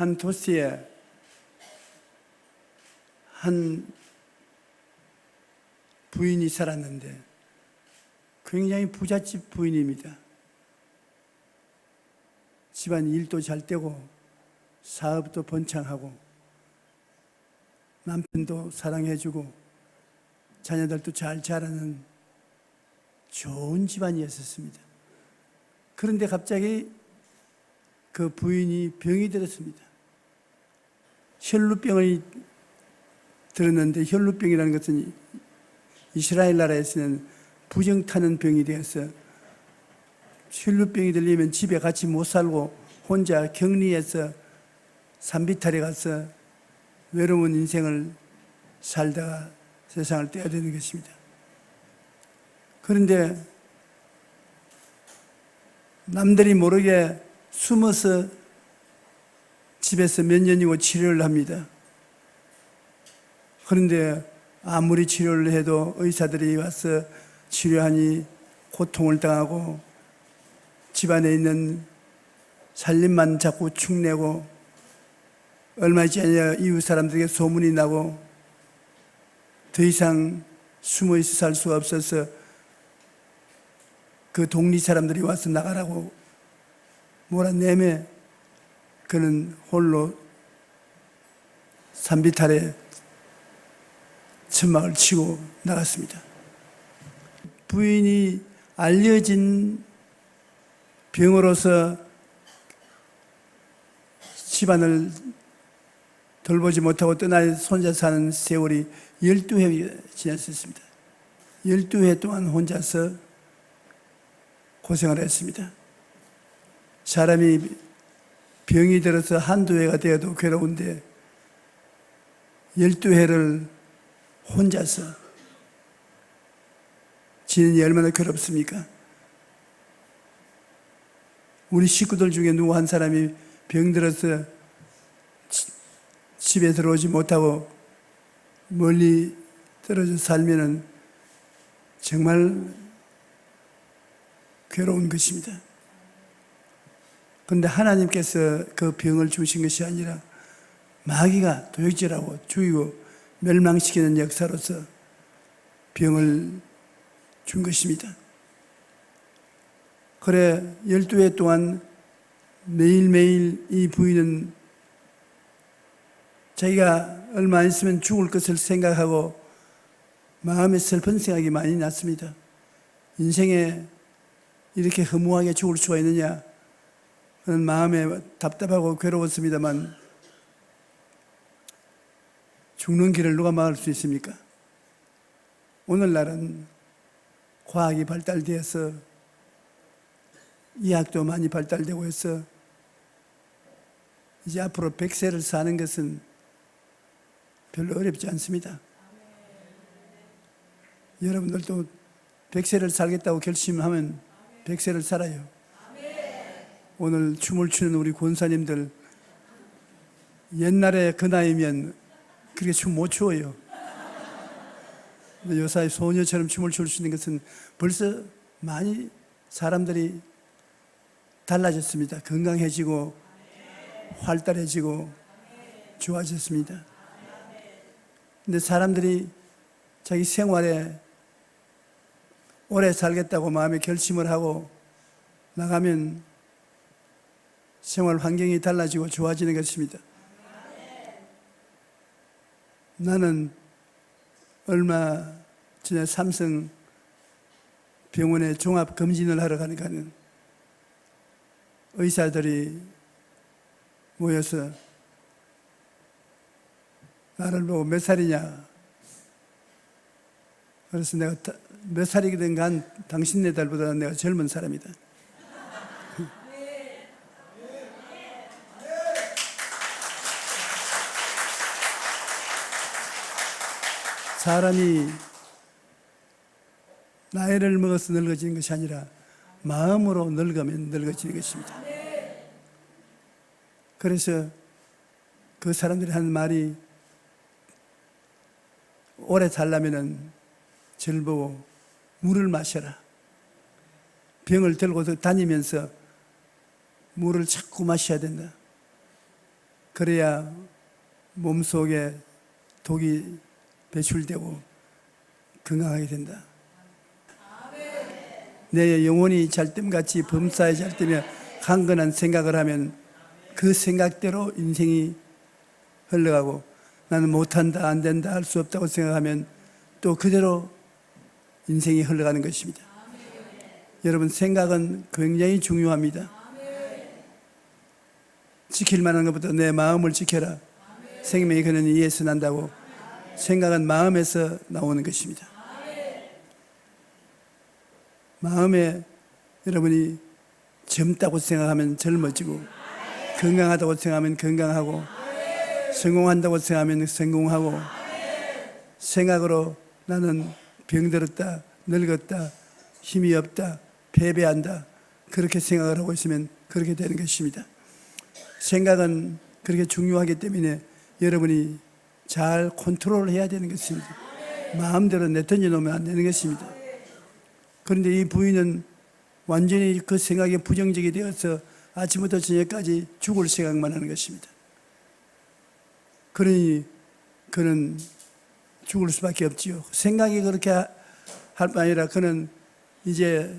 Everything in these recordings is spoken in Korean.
한 도시에 한 부인이 살았는데 굉장히 부잣집 부인입니다. 집안 일도 잘 되고 사업도 번창하고 남편도 사랑해주고 자녀들도 잘 자라는 좋은 집안이었습니다. 그런데 갑자기 그 부인이 병이 들었습니다. 혈루병이 들었는데, 혈루병이라는 것은 이스라엘 나라에서는 부정타는 병이 되어서 혈루병이 들리면 집에 같이 못 살고 혼자 격리해서 산비탈에 가서 외로운 인생을 살다가 세상을 떼야 되는 것입니다. 그런데 남들이 모르게 숨어서 집에서 몇 년이고 치료를 합니다. 그런데 아무리 치료를 해도 의사들이 와서 치료하니 고통을 당하고 집안에 있는 살림만 자꾸 축내고 얼마 있지 않냐 이웃 사람들에게 소문이 나고 더 이상 숨어 있어 살 수가 없어서 그 동리 사람들이 와서 나가라고 몰아내매 그는 홀로 산비탈에 천막을 치고 나갔습니다. 부인이 알려진 병으로서 집안을 돌보지 못하고 떠나 혼자 사는 세월이 12회 지났었습니다. 12회 동안 혼자서 고생을 했습니다. 사람이 병이 들어서 한두 해가 되어도 괴로운데 12회를 혼자서 지내니 얼마나 괴롭습니까? 우리 식구들 중에 누구 한 사람이 병들어서 집에 들어오지 못하고 멀리 떨어져 살면은 정말 괴로운 것입니다. 그런데 하나님께서 그 병을 주신 것이 아니라 마귀가 도역질하고 죽이고 멸망시키는 역사로서 병을 준 것입니다. 그래 12회 동안 매일매일 이 부인은 자기가 얼마 안 있으면 죽을 것을 생각하고 마음에 슬픈 생각이 많이 났습니다. 인생에 이렇게 허무하게 죽을 수가 있느냐 그런 마음에 답답하고 괴로웠습니다만 죽는 길을 누가 막을 수 있습니까? 오늘날은 과학이 발달되어서 의학도 많이 발달되고 해서 이제 앞으로 100세를 사는 것은 별로 어렵지 않습니다. 여러분들도 100세를 살겠다고 결심하면 100세를 살아요. 오늘 춤을 추는 우리 권사님들 옛날에 그 나이면 그렇게 춤 못 추어요. 요사이 소녀처럼 춤을 출 수 있는 것은 벌써 많이 사람들이 달라졌습니다. 건강해지고 활달해지고 좋아졌습니다. 근데 사람들이 자기 생활에 오래 살겠다고 마음에 결심을 하고 나가면 생활 환경이 달라지고 좋아지는 것입니다. 나는 얼마 전에 삼성 병원에 종합 검진을 하러 가니까 의사들이 모여서 나를 보고 몇 살이냐. 그래서 내가 몇 살이든 간 당신네 딸보다 내가 젊은 사람이다. 사람이 나이를 먹어서 늙어지는 것이 아니라 마음으로 늙으면 늙어지는 것입니다. 그래서 그 사람들이 하는 말이 오래 살려면 저를 보고 물을 마셔라. 병을 들고 다니면서 물을 자꾸 마셔야 된다. 그래야 몸속에 독이 배출되고 건강하게 된다. 내 영혼이 잘됨같이 범사에 잘되며 강건한 생각을 하면 그 생각대로 인생이 흘러가고, 나는 못한다, 안 된다, 할 수 없다고 생각하면 또 그대로 인생이 흘러가는 것입니다. 여러분, 생각은 굉장히 중요합니다. 지킬 만한 것보다 내 마음을 지켜라. 생명의 근원이 이에서 난다고. 생각은 마음에서 나오는 것입니다. 마음에 여러분이 젊다고 생각하면 젊어지고, 건강하다고 생각하면 건강하고, 성공한다고 생각하면 성공하고, 생각으로 나는 병들었다, 늙었다, 힘이 없다, 패배한다, 그렇게 생각을 하고 있으면 그렇게 되는 것입니다. 생각은 그렇게 중요하기 때문에 여러분이 잘 컨트롤해야 되는 것입니다. 마음대로 내던져 놓으면 안 되는 것입니다. 그런데 이 부인은 완전히 그 생각에 부정적이 되어서 아침부터 저녁까지 죽을 생각만 하는 것입니다. 그러니 그는 죽을 수밖에 없지요. 생각이 그렇게 할 뿐 아니라 그는 이제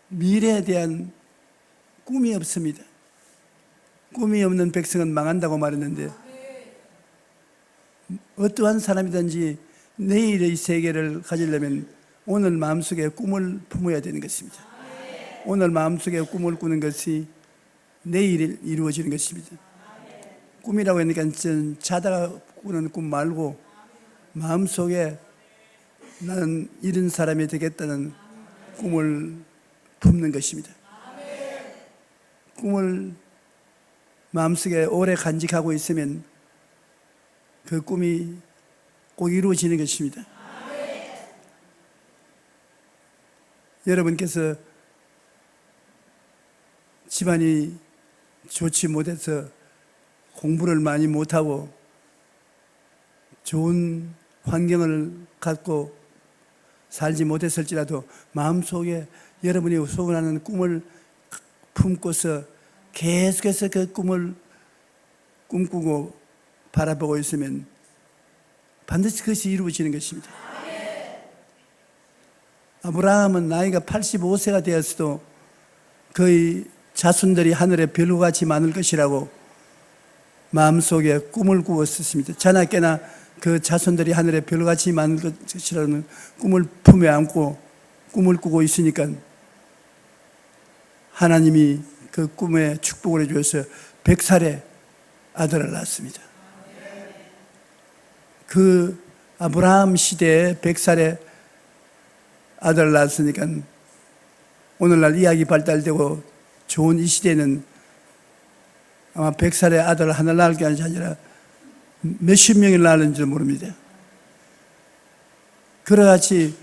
미래에 대한 꿈이 없습니다. 꿈이 없는 백성은 망한다고 말했는데, 어떠한 사람이든지 내일의 세계를 가지려면 오늘 마음속에 꿈을 품어야 되는 것입니다. 오늘 마음속에 꿈을 꾸는 것이 내일 이루어지는 것입니다. 꿈이라고 하니까 자다가 꾸는 꿈 말고 마음속에 나는 이런 사람이 되겠다는 꿈을 품는 것입니다. 꿈을 마음속에 오래 간직하고 있으면 그 꿈이 꼭 이루어지는 것입니다. 여러분께서 집안이 좋지 못해서 공부를 많이 못하고 좋은 환경을 갖고 살지 못했을지라도 마음속에 여러분이 소원하는 꿈을 품고서 계속해서 그 꿈을 꿈꾸고 바라보고 있으면 반드시 그것이 이루어지는 것입니다. 아브라함은 나이가 85세가 되었어도 그의 자손들이 하늘의 별과 같이 많을 것이라고 마음속에 꿈을 꾸었습니다. 자나깨나 그 자손들이 하늘의 별과 같이 많을 것이라는 꿈을 품에 안고 꿈을 꾸고 있으니까 하나님이 그 꿈에 축복을 해주셔서 100살에 아들을 낳았습니다. 그 아브라함 시대에 100살에 아들을 낳았으니까 오늘날 의학이 발달되고 좋은 이 시대는 아마 100살에 아들을 하나 낳을 게 아니라 몇십 명을 낳았는지 모릅니다. 그러같이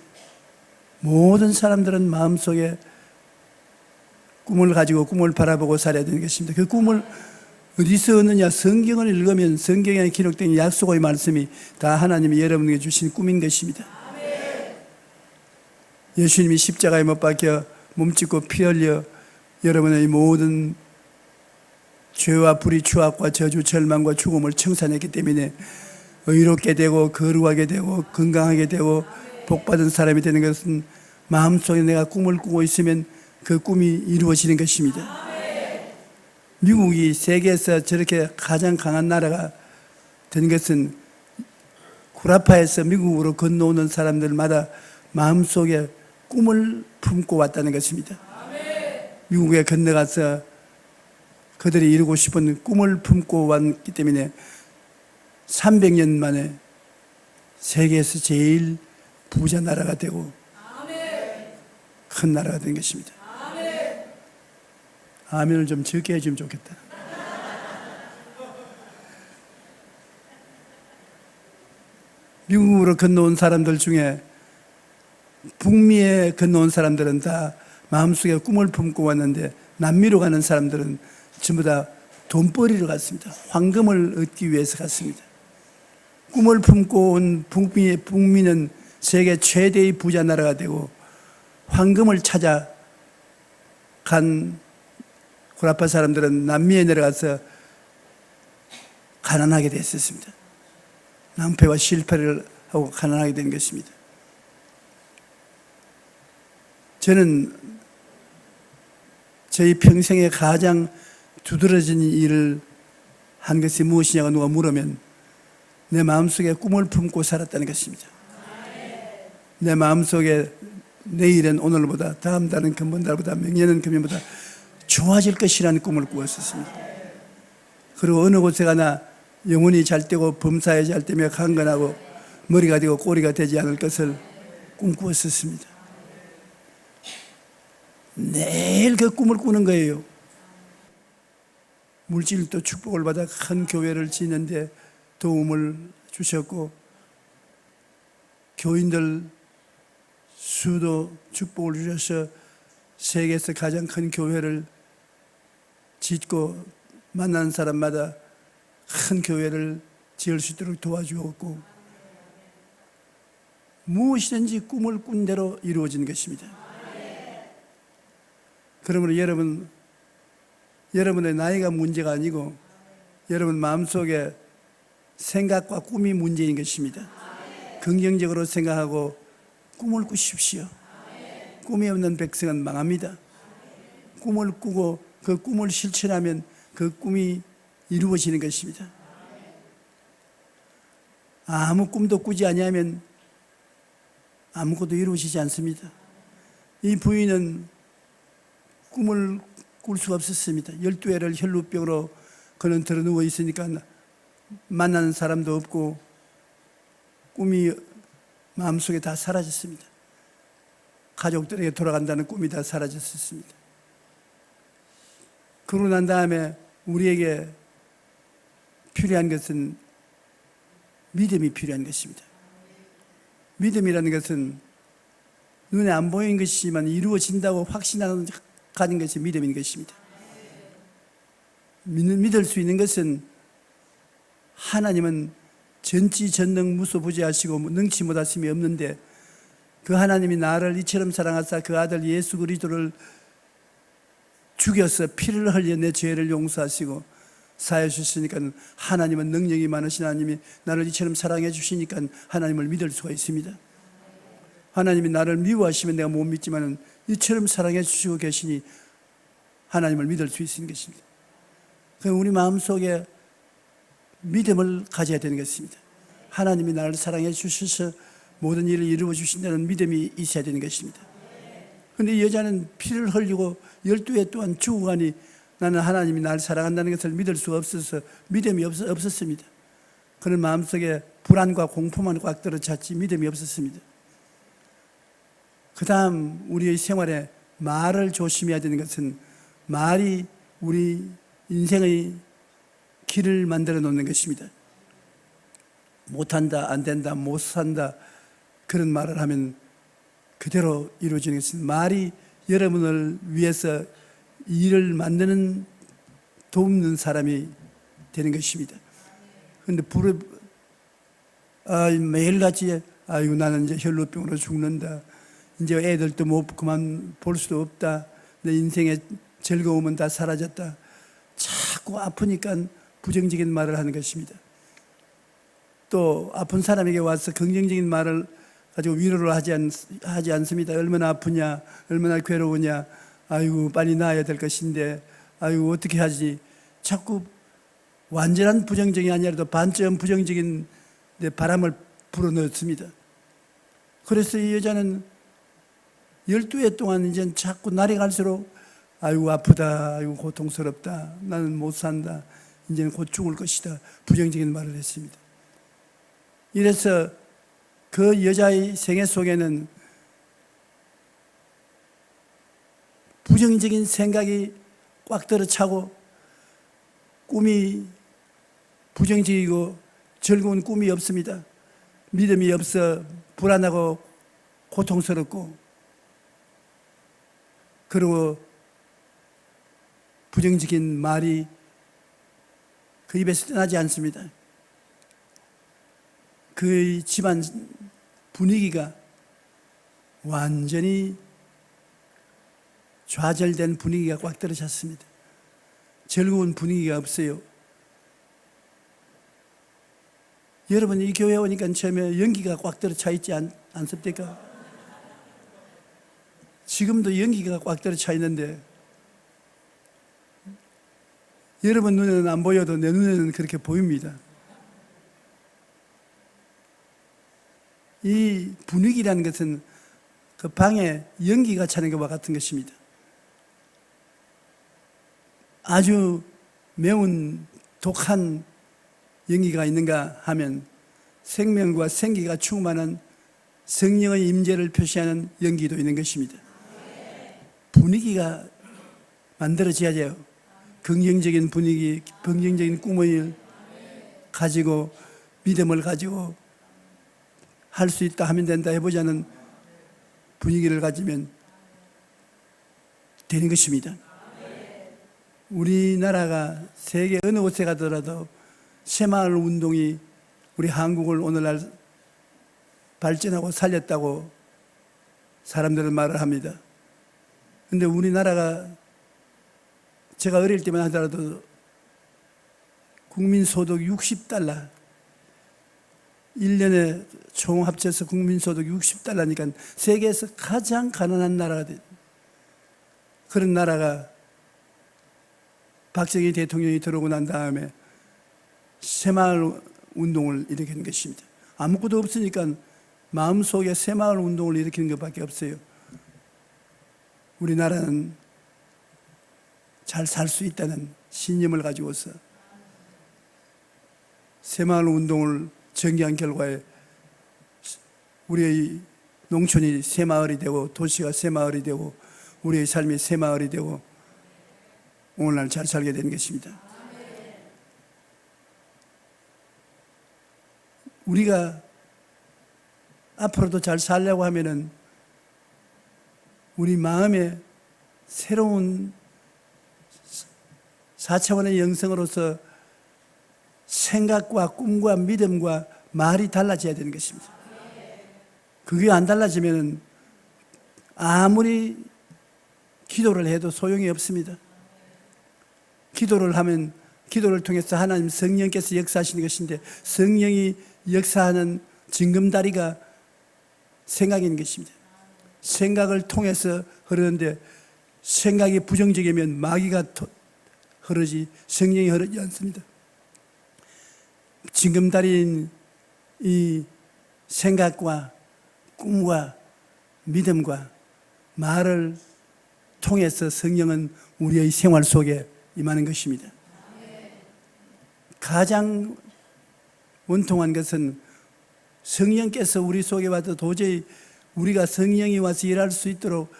모든 사람들은 마음속에 꿈을 가지고 꿈을 바라보고 살아야 되는 것입니다. 그 꿈을 어디서 얻느냐? 성경을 읽으면 성경에 기록된 약속의 말씀이 다 하나님이 여러분에게 주신 꿈인 것입니다. 예수님이 십자가에 못 박혀 몸짓고 피 흘려 여러분의 모든 죄와 불의, 추악과 저주, 절망과 죽음을 청산했기 때문에 의롭게 되고 거룩하게 되고 건강하게 되고 복받은 사람이 되는 것은 마음속에 내가 꿈을 꾸고 있으면 그 꿈이 이루어지는 것입니다. 미국이 세계에서 저렇게 가장 강한 나라가 된 것은 구라파에서 미국으로 건너오는 사람들마다 마음속에 꿈을 품고 왔다는 것입니다. 미국에 건너가서 그들이 이루고 싶은 꿈을 품고 왔기 때문에 300년 만에 세계에서 제일 부자 나라가 되고 큰 나라가 된 것입니다. 아멘을 좀 적게 해주면 좋겠다. 미국으로 건너온 사람들 중에 북미에 건너온 사람들은 다 마음속에 꿈을 품고 왔는데 남미로 가는 사람들은 전부 다 돈벌이로 갔습니다. 황금을 얻기 위해서 갔습니다. 꿈을 품고 온 북미는 세계 최대의 부자 나라가 되고 황금을 찾아 간 구라파 사람들은 남미에 내려가서 가난하게 됐었습니다. 낭패와 실패를 하고 가난하게 된 것입니다. 저는 저희 평생에 가장 두드러진 일을 한 것이 무엇이냐고 누가 물으면 내 마음속에 꿈을 품고 살았다는 것입니다. 내 마음속에 내일은 오늘보다, 다음 달은 금번달보다,明년은 금년보다 좋아질 것이라는 꿈을 꾸었었습니다. 그리고 어느 곳에 가나 영혼이 잘 되고 범사에 잘 되며 강건하고 머리가 되고 꼬리가 되지 않을 것을 꿈꾸었었습니다. 매일 그 꿈을 꾸는 거예요. 물질도 축복을 받아 큰 교회를 짓는데 도움을 주셨고, 교인들 수도 축복을 주셔서 세계에서 가장 큰 교회를 짓고 만나는 사람마다 큰 교회를 지을 수 있도록 도와주었고, 무엇이든지 꿈을 꾼 대로 이루어진 것입니다. 그러므로 여러분의 나이가 문제가 아니고 여러분 마음속에 생각과 꿈이 문제인 것입니다. 긍정적으로 생각하고 꿈을 꾸십시오. 꿈이 없는 백성은 망합니다. 꿈을 꾸고 그 꿈을 실천하면 그 꿈이 이루어지는 것입니다. 아무 꿈도 꾸지 아니하면 아무것도 이루어지지 않습니다. 이 부인은 꿈을 꿀 수가 없었습니다. 12회를 혈루병으로 그는 들어 누워 있으니까 만나는 사람도 없고 꿈이 마음속에 다 사라졌습니다. 가족들에게 돌아간다는 꿈이 다 사라졌습니다. 그러고 난 다음에 우리에게 필요한 것은 믿음이 필요한 것입니다. 믿음이라는 것은 눈에 안 보이는 것이지만 이루어진다고 확신하는 가진 것이 믿음인 것입니다. 믿을 수 있는 것은 하나님은 전지전능 무소부재하시고 능치 못하심이 없는데 그 하나님이 나를 이처럼 사랑하사 그 아들 예수 그리스도를 죽여서 피를 흘려 내 죄를 용서하시고 사해 주시니까 하나님은 능력이 많으신 하나님이 나를 이처럼 사랑해 주시니까 하나님을 믿을 수가 있습니다. 하나님이 나를 미워하시면 내가 못 믿지만 이처럼 사랑해 주시고 계시니 하나님을 믿을 수 있는 것입니다. 그럼 우리 마음속에 믿음을 가져야 되는 것입니다. 하나님이 나를 사랑해 주셔서 모든 일을 이루어 주신다는 믿음이 있어야 되는 것입니다. 그런데 이 여자는 피를 흘리고 12회 동안 죽어가니 나는 하나님이 나를 사랑한다는 것을 믿을 수가 없어서 믿음이 없었습니다. 그런 마음속에 불안과 공포만 꽉 들어찼지 믿음이 없었습니다. 그 다음 우리의 생활에 말을 조심해야 되는 것은 말이 우리 인생의 길을 만들어 놓는 것입니다. 못한다, 안 된다, 못 산다 그런 말을 하면 그대로 이루어지는 것입니다. 말이 여러분을 위해서 일을 만드는 돕는 사람이 되는 것입니다. 그런데 매일같이 아이고 나는 이제 혈루병으로 죽는다. 이제 애들도 그만 볼 수도 없다. 내 인생의 즐거움은 다 사라졌다. 자꾸 아프니까 부정적인 말을 하는 것입니다. 또 아픈 사람에게 와서 긍정적인 말을 가지고 위로를 하지 않습니다. 얼마나 아프냐, 얼마나 괴로우냐, 아이고 빨리 나아야 될 것인데, 아이고 어떻게 하지? 자꾸 완전한 부정적이 아니라도 반쯤 부정적인 바람을 불어넣습니다. 그래서 이 여자는 12회 동안 이제 자꾸 날이 갈수록 아이고 아프다, 아이고 고통스럽다, 나는 못 산다, 이제는 곧 죽을 것이다, 부정적인 말을 했습니다. 이래서 그 여자의 생애 속에는 부정적인 생각이 꽉 들어차고 꿈이 부정적이고 즐거운 꿈이 없습니다. 믿음이 없어 불안하고 고통스럽고, 그리고 부정적인 말이 그 입에서 떠나지 않습니다. 그 집안 분위기가 완전히 좌절된 분위기가 꽉 들어찼습니다. 즐거운 분위기가 없어요. 여러분 이 교회 오니까 처음에 연기가 꽉 들어차 있지 않습니까? 지금도 연기가 꽉 들어차 있는데 여러분 눈에는 안 보여도 내 눈에는 그렇게 보입니다. 이 분위기라는 것은 그 방에 연기가 차는 것과 같은 것입니다. 아주 매운 독한 연기가 있는가 하면 생명과 생기가 충만한 성령의 임재를 표시하는 연기도 있는 것입니다. 분위기가 만들어져야 돼요. 긍정적인 분위기, 긍정적인 꿈을 가지고 믿음을 가지고 할 수 있다 하면 된다 해보자는 분위기를 가지면 되는 것입니다. 우리나라가 세계 어느 곳에 가더라도 새마을 운동이 우리 한국을 오늘날 발전하고 살렸다고 사람들은 말을 합니다. 그런데 우리나라가 제가 어릴 때만 하더라도 국민소득 60달러 1년에 총 합쳐서 국민소득 60달러니까 세계에서 가장 가난한 나라가 돼. 그런 나라가 박정희 대통령이 들어오고 난 다음에 새마을 운동을 일으키는 것입니다. 아무것도 없으니까 마음속에 새마을 운동을 일으키는 것밖에 없어요. 우리나라는 잘 살 수 있다는 신념을 가지고서 새마을 운동을 전개한 결과에 우리의 농촌이 새마을이 되고 도시가 새마을이 되고 우리의 삶이 새마을이 되고 오늘날 잘 살게 된 것입니다. 우리가 앞으로도 잘 살려고 하면은 우리 마음에 새로운 4차원의 영성으로서 생각과 꿈과 믿음과 말이 달라져야 되는 것입니다. 그게 안 달라지면 아무리 기도를 해도 소용이 없습니다. 기도를 하면 기도를 통해서 하나님 성령께서 역사하시는 것인데 성령이 역사하는 징검다리가 생각인 것입니다. 생각을 통해서 흐르는데 생각이 부정적이면 마귀가 흐르지 성령이 흐르지 않습니다. 징검다리인 이 생각과 꿈과 믿음과 말을 통해서 성령은 우리의 생활 속에 임하는 것입니다. 가장 원통한 것은 성령께서 우리 속에 와도 도저히 우리가 성령이 와서 일할 수 있도록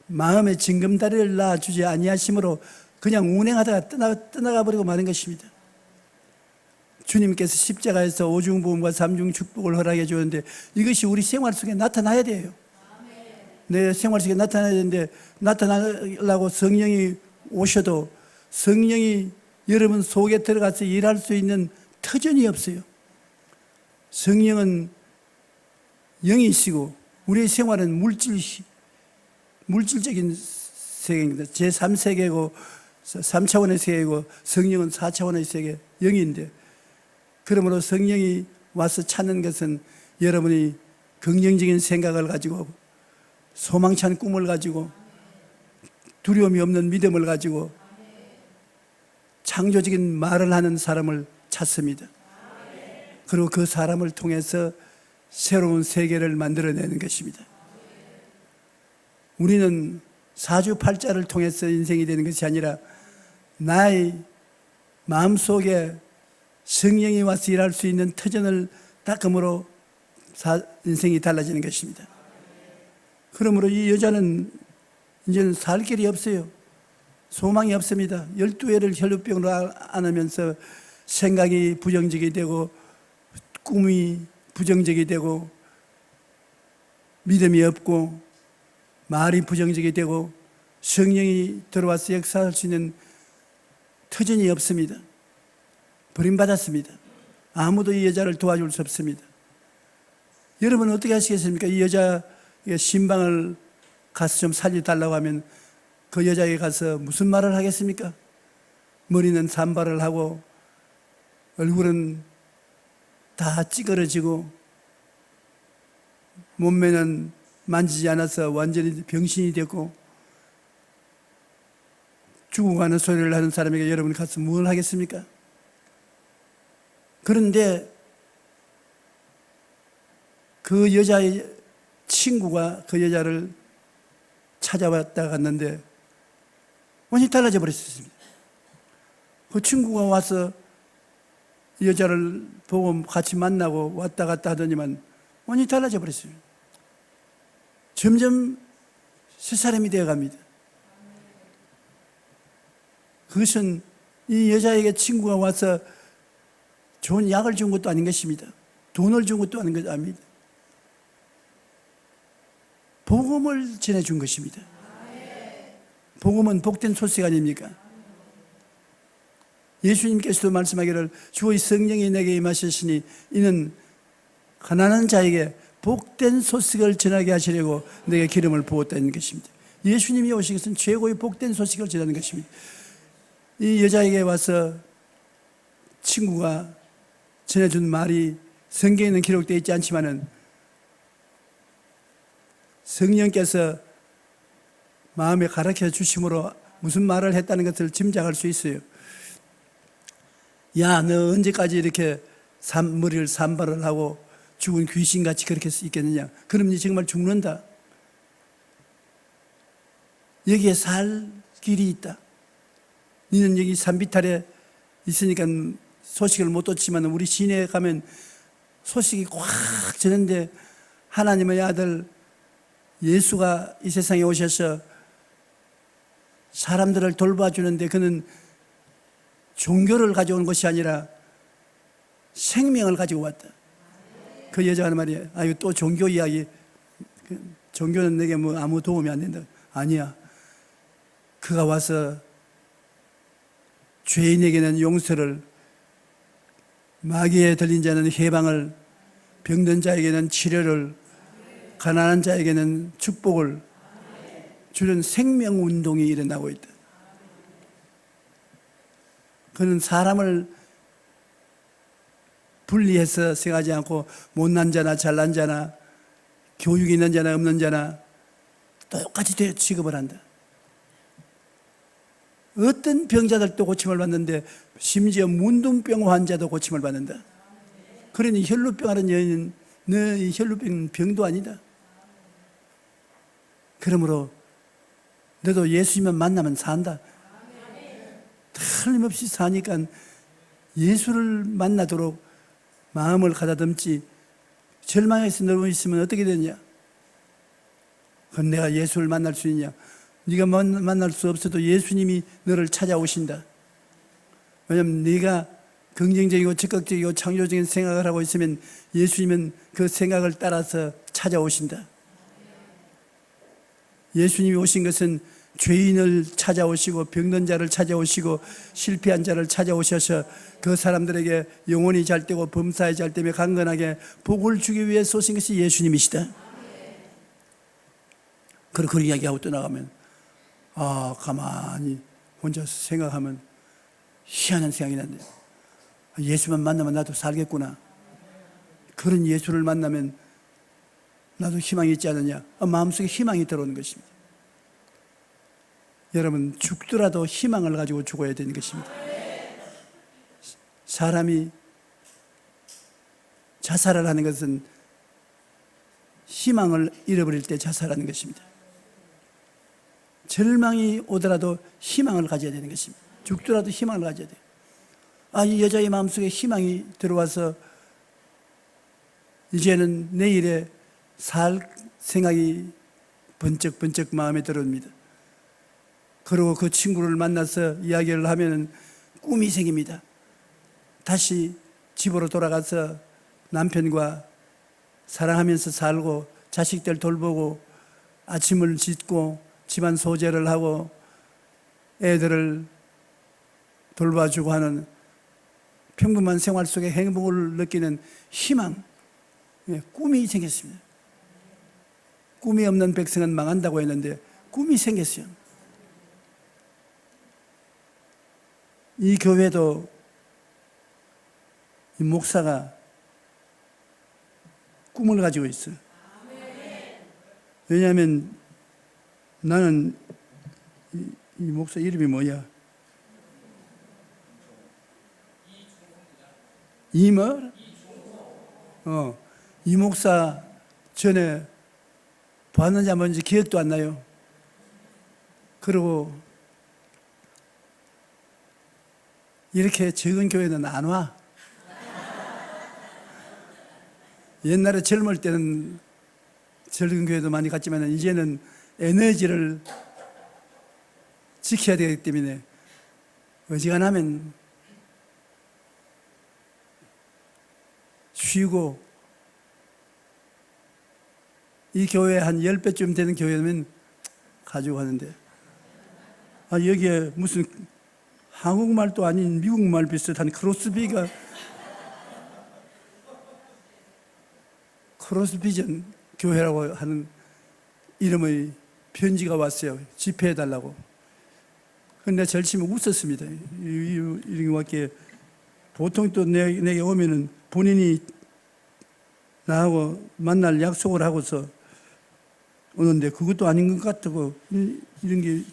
마음의 징검다리를 놔주지 아니하심으로 그냥 운행하다가 떠나가 버리고 마는 것입니다. 주님께서 십자가에서 오중보험과 삼중축복을 허락해 주는데 이것이 우리 생활 속에 나타나야 돼요. 내 생활 속에 나타나야 되는데 나타나려고 성령이 오셔도 성령이 여러분 속에 들어가서 일할 수 있는 터전이 없어요. 성령은 영이시고 우리의 생활은 물질적인 세계입니다. 제3세계고 3차원의 세계고 성령은 4차원의 세계 영인데 그러므로 성령이 와서 찾는 것은 여러분이 긍정적인 생각을 가지고 소망찬 꿈을 가지고 두려움이 없는 믿음을 가지고 창조적인 말을 하는 사람을 찾습니다. 그리고 그 사람을 통해서 새로운 세계를 만들어내는 것입니다. 우리는 사주팔자를 통해서 인생이 되는 것이 아니라 나의 마음속에 성령이 와서 일할 수 있는 터전을 닦음으로 인생이 달라지는 것입니다. 그러므로 이 여자는 이제는 살 길이 없어요. 소망이 없습니다. 12회를 혈루병으로 안으면서 생각이 부정적이 되고 꿈이 부정적이 되고 믿음이 없고 말이 부정적이 되고 성령이 들어와서 역사할 수 있는 터전이 없습니다. 버림받았습니다. 아무도 이 여자를 도와줄 수 없습니다. 여러분은 어떻게 하시겠습니까? 이 여자의 신방을 가서 좀 살려달라고 하면 그 여자에게 가서 무슨 말을 하겠습니까? 머리는 산발을 하고 얼굴은 다 찌그러지고 몸매는 만지지 않아서 완전히 병신이 됐고 죽어가는 소리를 하는 사람에게 여러분이 가서 뭘 하겠습니까? 그런데 그 여자의 친구가 그 여자를 찾아왔다 갔는데 완전히 달라져 버렸습니다. 그 친구가 와서 여자를 보고 같이 만나고 왔다 갔다 하더니만 완전히 달라져 버렸어요. 점점 새 사람이 되어 갑니다. 그것은 이 여자에게 친구가 와서 좋은 약을 준 것도 아닌 것입니다. 돈을 준 것도 아닌 것 아닙니다. 복음을 전해준 것입니다. 복음은 복된 소식 아닙니까? 예수님께서도 말씀하기를 주의 성령이 내게 임하셨으니 이는 가난한 자에게 복된 소식을 전하게 하시려고 내게 기름을 부었다는 것입니다. 예수님이 오신 것은 최고의 복된 소식을 전하는 것입니다. 이 여자에게 와서 친구가 전해준 말이 성경에는 기록되어 있지 않지만은 성령께서 마음에 가르쳐 주심으로 무슨 말을 했다는 것을 짐작할 수 있어요. 야, 너 언제까지 이렇게 머리를 산발을 하고 죽은 귀신같이 그렇게 있겠느냐? 그럼 니 정말 죽는다. 여기에 살 길이 있다. 니는 여기 산비탈에 있으니까 소식을 못 듣지만 우리 시내에 가면 소식이 꽉 전는데 하나님의 아들 예수가 이 세상에 오셔서 사람들을 돌봐주는데 그는 종교를 가져온 것이 아니라 생명을 가지고 왔다. 그 여자가 하는 말이에요. 아, 이거 또 종교 이야기. 종교는 내게 뭐 아무 도움이 안 된다. 아니야. 그가 와서 죄인에게는 용서를, 마귀에 들린 자는 해방을, 병든 자에게는 치료를, 가난한 자에게는 축복을 주는 생명운동이 일어나고 있다. 그는 사람을 분리해서 생각하지 않고 못난 자나 잘난 자나 교육 있는 자나 없는 자나 똑같이 취급을 한다. 어떤 병자들도 고침을 받는데 심지어 문둥병 환자도 고침을 받는다. 그러니 혈루병 하는 여인은 너희 혈루병은 병도 아니다. 그러므로 너도 예수님만 만나면 산다. 틀림없이 사니까 예수를 만나도록 마음을 가다듬지 절망해서 너무 있으면 어떻게 되냐? 그건 내가 예수를 만날 수 있냐? 네가 만날 수 없어도 예수님이 너를 찾아오신다. 왜냐하면 네가 긍정적이고 적극적이고 창조적인 생각을 하고 있으면 예수님은 그 생각을 따라서 찾아오신다. 예수님이 오신 것은 죄인을 찾아오시고 병든 자를 찾아오시고 실패한 자를 찾아오셔서 그 사람들에게 영혼이 잘 되고 범사에 잘 되며 강건하게 복을 주기 위해서 오신 것이 예수님이시다. 그리고 그 이야기하고 떠나가면 가만히 혼자서 생각하면 희한한 생각이 난대. 예수만 만나면 나도 살겠구나. 그런 예수를 만나면 나도 희망이 있지 않느냐. 마음속에 희망이 들어오는 것입니다. 여러분, 죽더라도 희망을 가지고 죽어야 되는 것입니다. 사람이 자살을 하는 것은 희망을 잃어버릴 때 자살하는 것입니다. 절망이 오더라도 희망을 가져야 되는 것입니다. 죽더라도 희망을 가져야 돼요. 이 여자의 마음속에 희망이 들어와서 이제는 내일에 살 생각이 번쩍번쩍 마음에 들어옵니다. 그리고 그 친구를 만나서 이야기를 하면 꿈이 생깁니다. 다시 집으로 돌아가서 남편과 사랑하면서 살고 자식들 돌보고 아침을 짓고 집안 소재를 하고 애들을 돌봐주고 하는 평범한 생활 속에 행복을 느끼는 희망, 꿈이 생겼습니다. 꿈이 없는 백성은 망한다고 했는데 꿈이 생겼어요. 이 교회도 이 목사가 꿈을 가지고 있어. 왜냐하면 나는 이 목사 이름이 뭐야? 이뭐? 이 목사 전에 봤는지 안 봤는지 기억도 안 나요. 그리고 이렇게 적은 교회는 안 와. 옛날에 젊을 때는 적은 교회도 많이 갔지만 이제는 에너지를 지켜야 되기 때문에 어지간하면 쉬고, 이 교회 한 10배쯤 되는 교회면 가지고 가는데, 여기에 무슨 한국말도 아닌 미국말 비슷한 크로스비전 교회라고 하는 이름의 편지가 왔어요. 집회해달라고. 근데 절치면 웃었습니다. 이런 것밖에, 보통 또 내게 오면은 본인이 나하고 만날 약속을 하고서 오는데 그것도 아닌 것 같고, 이런 게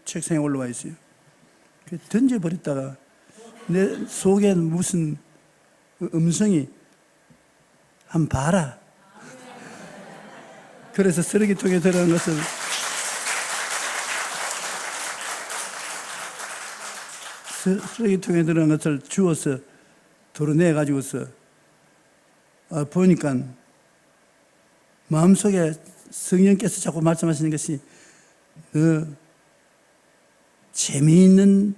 책상에 올라와 있어요. 던져버렸다가 내 속에는 무슨 음성이 한번 봐라. 그래서 쓰레기통에 들어간 것을 주워서 도로내 가지고서 보니까 마음속에 성령께서 자꾸 말씀하시는 것이 재미있는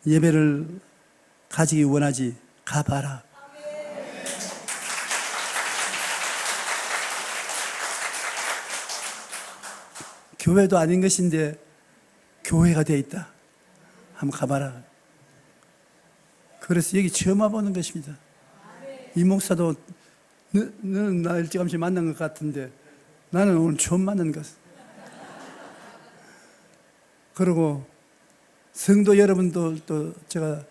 예배를 가지기 원하지, 가봐라. 교회도 아닌 것인데 교회가 되어 있다. 한번 가봐라. 그래서 여기 처음 와보는 것입니다. 이 목사도 너는 나 일찌감치 만난 것 같은데 나는 오늘 처음 만난 것. 그리고 성도 여러분도 또 제가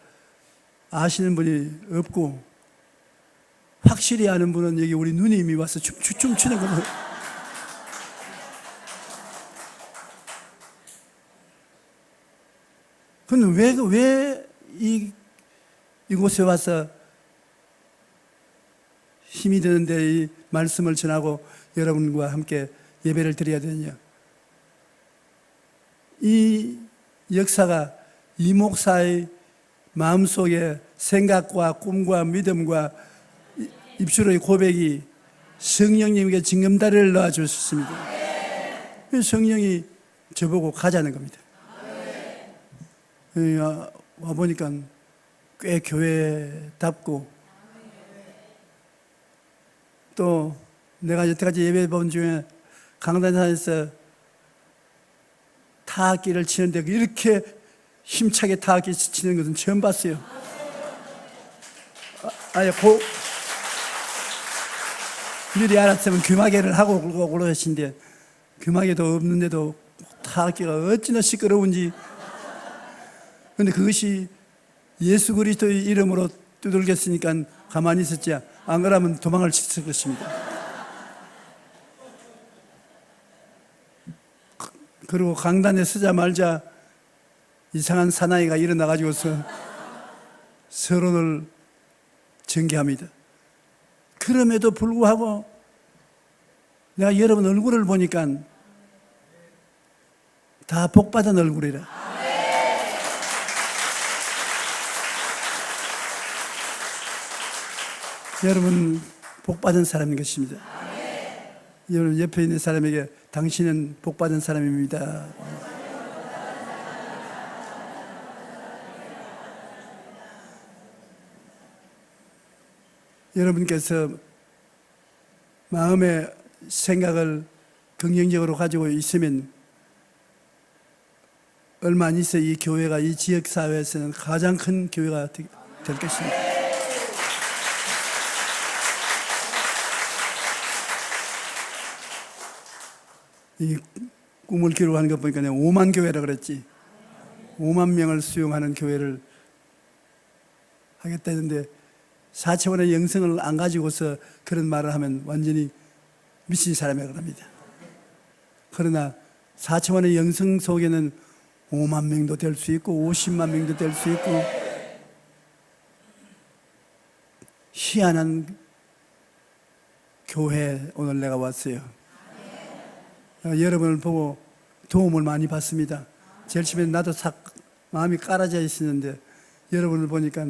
아시는 분이 없고, 확실히 아는 분은 여기 우리 누님이 와서 춤추는 거예요. 근데 왜 이곳에 와서 힘이 드는데 이 말씀을 전하고 여러분과 함께 예배를 드려야 되느냐? 이 역사가 이 목사의 마음속에 생각과 꿈과 믿음과 입술의 고백이 성령님에게 징검다리를 놓아주셨습니다. 성령이 저보고 가자는 겁니다. 와보니까 꽤 교회답고, 또 내가 여태까지 예배 본 중에 강단산에서 타악기를 치는데 이렇게 힘차게 타악기 치는 것은 처음 봤어요. 미리 알았으면 귀마개를 하고 그러신데 귀마개도 없는데도 타악기가 어찌나 시끄러운지. 그런데 그것이 예수 그리스도의 이름으로 두들겼으니까 가만히 있었지, 안 그러면 도망을 쳤을 것입니다. 그리고 강단에 서자마자 이상한 사나이가 일어나가지고서 서론을 전개합니다. 그럼에도 불구하고 내가 여러분 얼굴을 보니까 다 복받은 얼굴이라. 여러분 복받은 사람인 것입니다. 여러분 옆에 있는 사람에게 당신은 복받은 사람입니다. 여러분께서 마음의 생각을 긍정적으로 가지고 있으면 얼마 안 있어 이 교회가 이 지역사회에서는 가장 큰 교회가 될 것입니다. 이 꿈을 기록하는 것 보니까 내가 5만 교회라 그랬지. 5만 명을 수용하는 교회를 하겠다 했는데 4차원의 영성을 안 가지고서 그런 말을 하면 완전히 미친 사람이라고 합니다. 그러나 4차원의 영성 속에는 5만 명도 될 수 있고 50만 명도 될 수 있고 희한한 교회 오늘 내가 왔어요. 여러분을 보고 도움을 많이 받습니다. 제일 처음에 나도 마음이 깔아져 있었는데 여러분을 보니까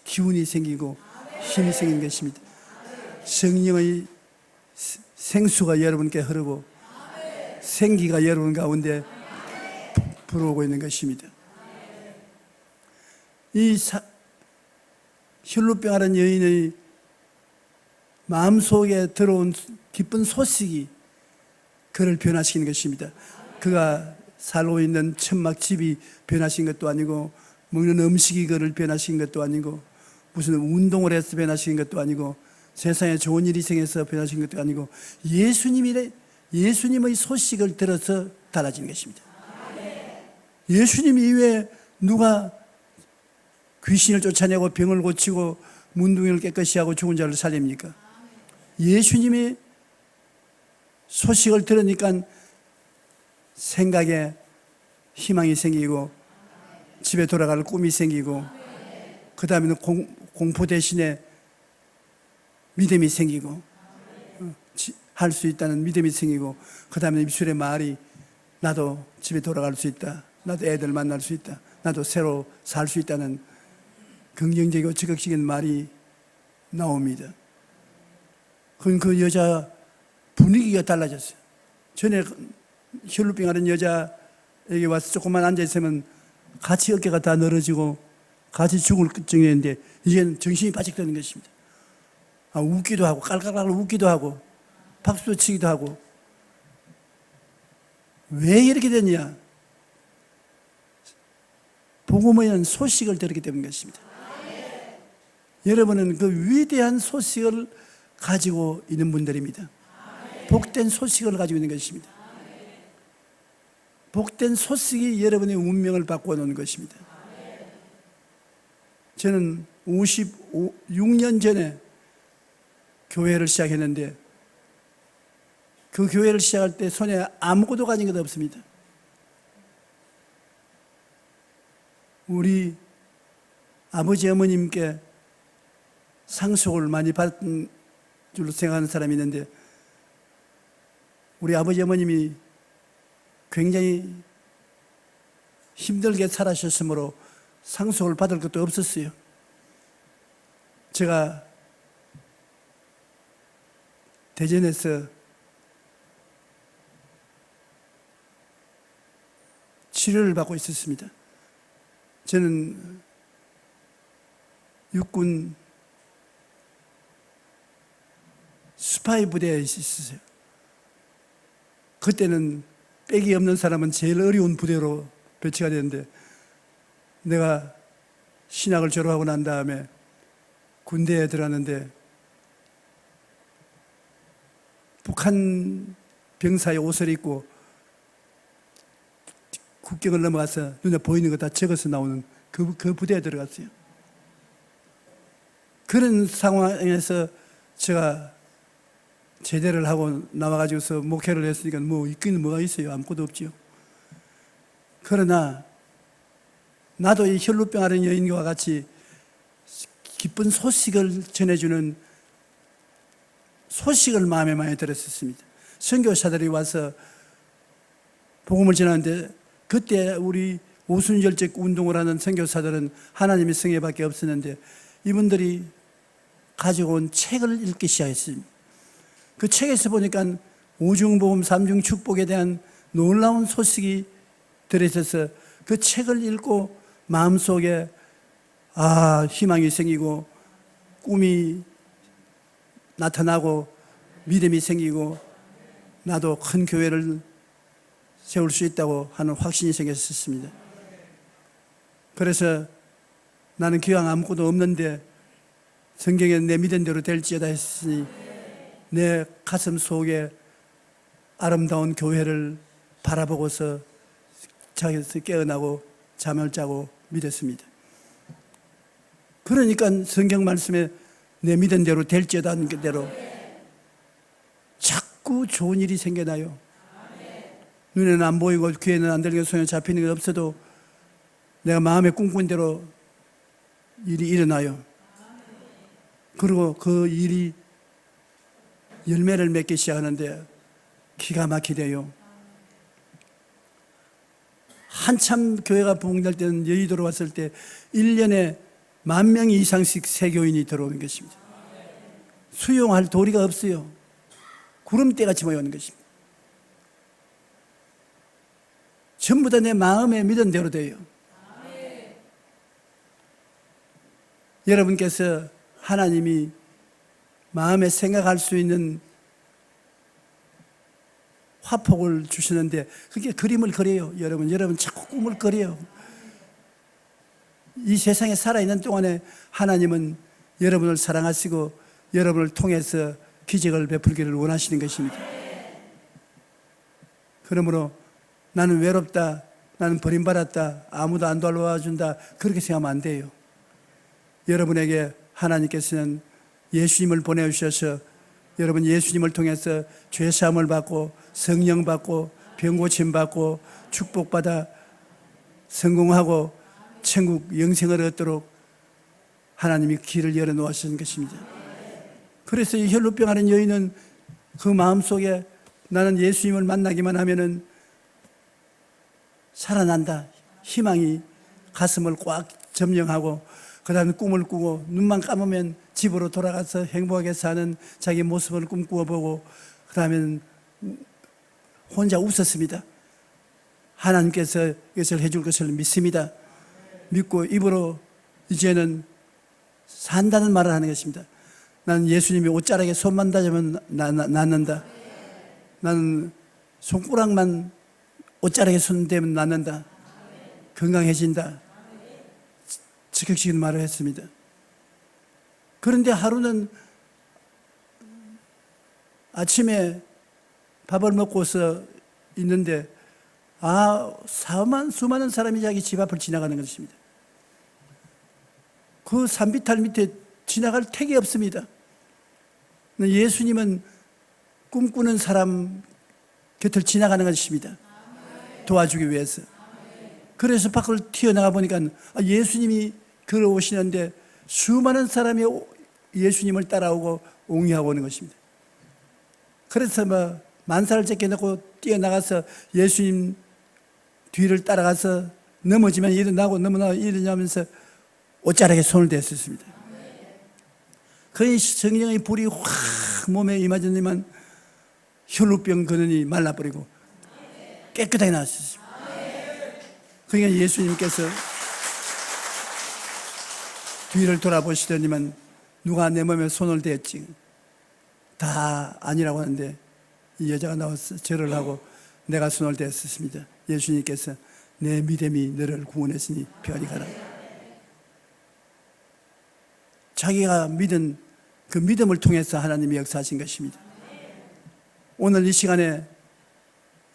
기운이 생기고 힘이 생긴 것입니다. 성령의 생수가 여러분께 흐르고 생기가 여러분 가운데 불어오고 있는 것입니다. 이 혈루병 여인의 마음속에 들어온 기쁜 소식이 그를 변화시키는 것입니다. 그가 살고 있는 천막 집이 변화시킨 것도 아니고 먹는 음식이 그를 변화시킨 것도 아니고 무슨 운동을 해서 변화시킨 것도 아니고 세상에 좋은 일이 생겨서 변화시킨 것도 아니고 예수님의 소식을 들어서 달라지는 것입니다. 예수님 이외에 누가 귀신을 쫓아내고 병을 고치고 문둥이를 깨끗이 하고 죽은 자를 살립니까? 예수님의 소식을 들으니까 생각에 희망이 생기고 집에 돌아갈 꿈이 생기고 그 다음에는 공포 대신에 믿음이 생기고 할 수 있다는 믿음이 생기고 그 다음에 입술의 말이 나도 집에 돌아갈 수 있다, 나도 애들 만날 수 있다, 나도 새로 살 수 있다는 긍정적이고 적극적인 말이 나옵니다. 그 여자 분위기가 달라졌어요. 전에 혈루병 앓은 여자에게 와서 조금만 앉아있으면 같이 어깨가 다 늘어지고 같이 죽을 정도인데 이제는 정신이 바짝 드는 것입니다. 웃기도 하고 깔깔깔 웃기도 하고 박수도 치기도 하고. 왜 이렇게 됐냐? 복음의 소식을 들었기 때문인 것입니다. 여러분은 그 위대한 소식을 가지고 있는 분들입니다. 복된 소식을 가지고 있는 것입니다. 복된 소식이 여러분의 운명을 바꿔 놓는 것입니다. 저는 56년 전에 교회를 시작했는데 그 교회를 시작할 때 손에 아무것도 가진 것 없습니다. 우리 아버지 어머님께 상속을 많이 받은 줄로 생각하는 사람이 있는데 우리 아버지 어머님이 굉장히 힘들게 살아셨으므로 상속을 받을 것도 없었어요. 제가 대전에서 치료를 받고 있었습니다. 저는 육군 스파이 부대에 있었어요. 그때는 백이 없는 사람은 제일 어려운 부대로 배치가 되는데 내가 신학을 졸업하고 난 다음에 군대에 들어갔는데 북한 병사의 옷을 입고 국경을 넘어가서 눈에 보이는 거 다 적어서 나오는 그 부대에 들어갔어요. 그런 상황에서 제가 제대를 하고 나와가지고서 목회를 했으니까 뭐 있기는 뭐가 있어요. 아무것도 없지요. 그러나 나도 이 혈루병 앓은 여인과 같이 기쁜 소식을 전해주는 소식을 마음에 많이 들었었습니다. 선교사들이 와서 복음을 전하는데 그때 우리 오순절적 운동을 하는 선교사들은 하나님의 성회밖에 없었는데 이분들이 가지고 온 책을 읽기 시작했습니다. 그 책에서 보니까 오중복음 삼중축복에 대한 놀라운 소식이 들어있어서 그 책을 읽고 마음속에 희망이 생기고 꿈이 나타나고 믿음이 생기고 나도 큰 교회를 세울 수 있다고 하는 확신이 생겼었습니다. 그래서 나는 기왕 아무것도 없는데 성경에 내 믿은 대로 될지어다 했으니 내 가슴 속에 아름다운 교회를 바라보고서 자기에서 깨어나고 잠을 자고 믿었습니다. 그러니까 성경 말씀에 내 믿은 대로 될지어다 하는 대로 자꾸 좋은 일이 생겨나요. 눈에는 안 보이고 귀에는 안 들리고 손에 잡히는 게 없어도 내가 마음에 꿈꾼 대로 일이 일어나요. 그리고 그 일이 열매를 맺기 시작하는데 기가 막히대요. 한참 교회가 부흥될 때는 여의도로 왔을 때 1년에 10,000명 이상씩 세교인이 들어오는 것입니다. 수용할 도리가 없어요. 구름대같이 모여오는 것입니다. 전부 다 내 마음에 믿은 대로 돼요. 여러분께서 하나님이 마음에 생각할 수 있는 화폭을 주시는데 그게 그림을 그려요. 여러분 자꾸 꿈을 그려요. 이 세상에 살아있는 동안에 하나님은 여러분을 사랑하시고 여러분을 통해서 기적을 베풀기를 원하시는 것입니다. 그러므로 나는 외롭다, 나는 버림받았다, 아무도 안 도와준다, 그렇게 생각하면 안 돼요. 여러분에게 하나님께서는 예수님을 보내주셔서 여러분 예수님을 통해서 죄사함을 받고 성령 받고 병고침 받고 축복받아 성공하고 천국 영생을 얻도록 하나님이 길을 열어놓으신 것입니다. 그래서 이 혈루병하는 여인은 그 마음속에 나는 예수님을 만나기만 하면은 살아난다, 희망이 가슴을 꽉 점령하고 그 다음에 꿈을 꾸고 눈만 감으면 집으로 돌아가서 행복하게 사는 자기 모습을 꿈꾸어보고 그 다음에는 혼자 웃었습니다. 하나님께서 이것을 해줄 것을 믿습니다. 믿고 입으로 이제는 산다는 말을 하는 것입니다. 나는 예수님이 옷자락에 손만 닿으면 낫는다. 나는 손가락만 옷자락에 손 대면 낫는다. 건강해진다. 즉각적인 말을 했습니다. 그런데 하루는 아침에 밥을 먹고서 있는데 수많은 사람이 자기 집 앞을 지나가는 것입니다. 그 산비탈 밑에 지나갈 택이 없습니다. 예수님은 꿈꾸는 사람 곁을 지나가는 것입니다. 도와주기 위해서. 그래서 밖을 튀어나가 보니까 예수님이 걸어오시는데 수많은 사람이 예수님을 따라오고 옹이하고 오는 것입니다. 그래서 만사를 제껴놓고 뛰어나가서 예수님 뒤를 따라가서 넘어지면 일어나고 넘어나고 일어나면서 옷자락에 손을 댔었습니다. 그 성령의 불이 확 몸에 임하더니만 혈루병 근원이 말라버리고 깨끗하게 나왔습니다. 그러니까 예수님께서 뒤를 돌아보시더니만 누가 내 몸에 손을 댔지? 다 아니라고 하는데 이 여자가 나와서 절을 하고 내가 손을 댔습니다. 예수님께서 내 믿음이 너를 구원했으니 편히 가라. 자기가 믿은 그 믿음을 통해서 하나님이 역사하신 것입니다. 오늘 이 시간에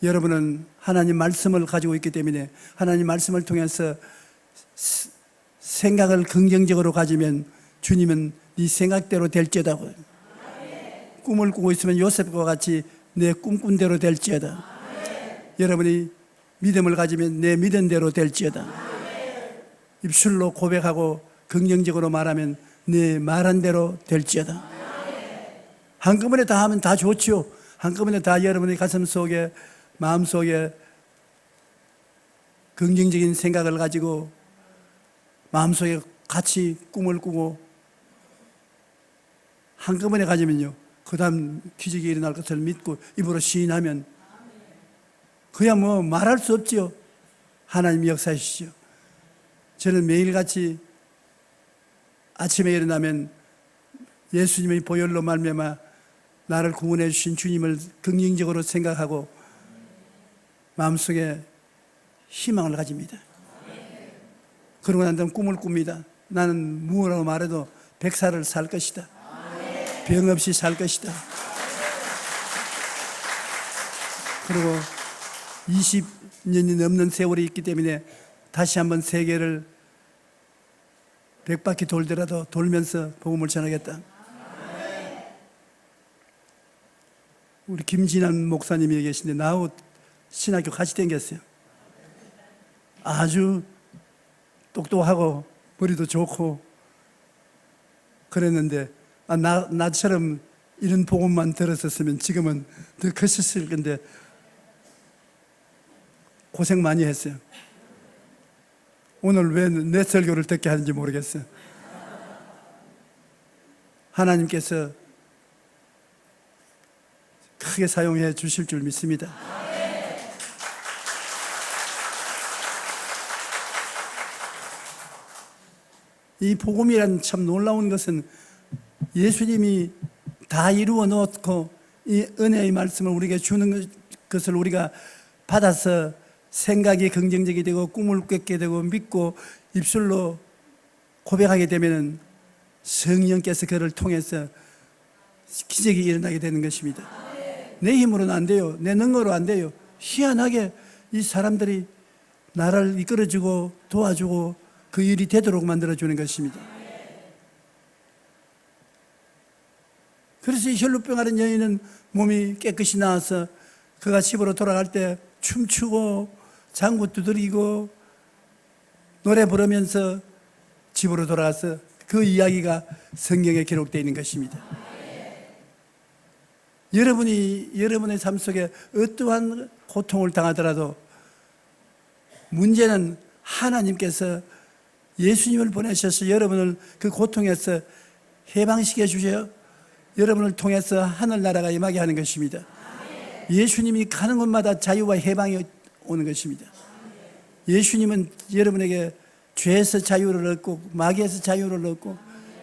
여러분은 하나님 말씀을 가지고 있기 때문에 하나님 말씀을 통해서 생각을 긍정적으로 가지면 주님은 네 생각대로 될지어다. 꿈을 꾸고 있으면 요셉과 같이 내 꿈꾼 대로 될지어다. 여러분이 믿음을 가지면 내 믿은 대로 될지어다. 입술로 고백하고 긍정적으로 말하면 내 말한 대로 될지어다. 한꺼번에 다 하면 다 좋지요. 한꺼번에 다 여러분의 가슴 속에 마음 속에 긍정적인 생각을 가지고 마음속에 같이 꿈을 꾸고 한꺼번에 가지면요, 그 다음 기적이 일어날 것을 믿고 입으로 시인하면 그야 말할 수 없지요. 하나님이 역사하시죠. 저는 매일같이 아침에 일어나면 예수님의 보혈로 말미암아 나를 구원해 주신 주님을 긍정적으로 생각하고 마음속에 희망을 가집니다. 그러고 난 다음 꿈을 꿉니다. 나는 무엇라고 말해도 100살을 살 것이다. 병 없이 살 것이다. 그리고 20년이 넘는 세월이 있기 때문에 다시 한번 세계를 100바퀴 돌더라도 돌면서 복음을 전하겠다. 우리 김진환 목사님이 계신데 나하고 신학교 같이 다녔어요. 아주 똑똑하고 머리도 좋고 그랬는데 나처럼 이런 복음만 들었었으면 지금은 더 컸을 건데 고생 많이 했어요. 오늘 왜 내 설교를 듣게 하는지 모르겠어요. 하나님께서 크게 사용해 주실 줄 믿습니다. 이 복음이란 참 놀라운 것은 예수님이 다 이루어 놓고 이 은혜의 말씀을 우리에게 주는 것을 우리가 받아서 생각이 긍정적이 되고 꿈을 꾸게 되고 믿고 입술로 고백하게 되면 성령께서 그를 통해서 기적이 일어나게 되는 것입니다. 내 힘으로는 안 돼요. 내 능력으로 안 돼요. 희한하게 이 사람들이 나를 이끌어주고 도와주고 그 일이 되도록 만들어주는 것입니다. 그래서 이 혈루병 앓은 여인은 몸이 깨끗이 나와서 그가 집으로 돌아갈 때 춤추고 장구 두드리고 노래 부르면서 집으로 돌아가서 그 이야기가 성경에 기록되어 있는 것입니다. 여러분이 여러분의 삶 속에 어떠한 고통을 당하더라도 문제는 하나님께서 예수님을 보내셔서 여러분을 그 고통에서 해방시켜 주셔 여러분을 통해서 하늘나라가 임하게 하는 것입니다. 예수님이 가는 곳마다 자유와 해방이 오는 것입니다. 예수님은 여러분에게 죄에서 자유를 얻고 마귀에서 자유를 얻고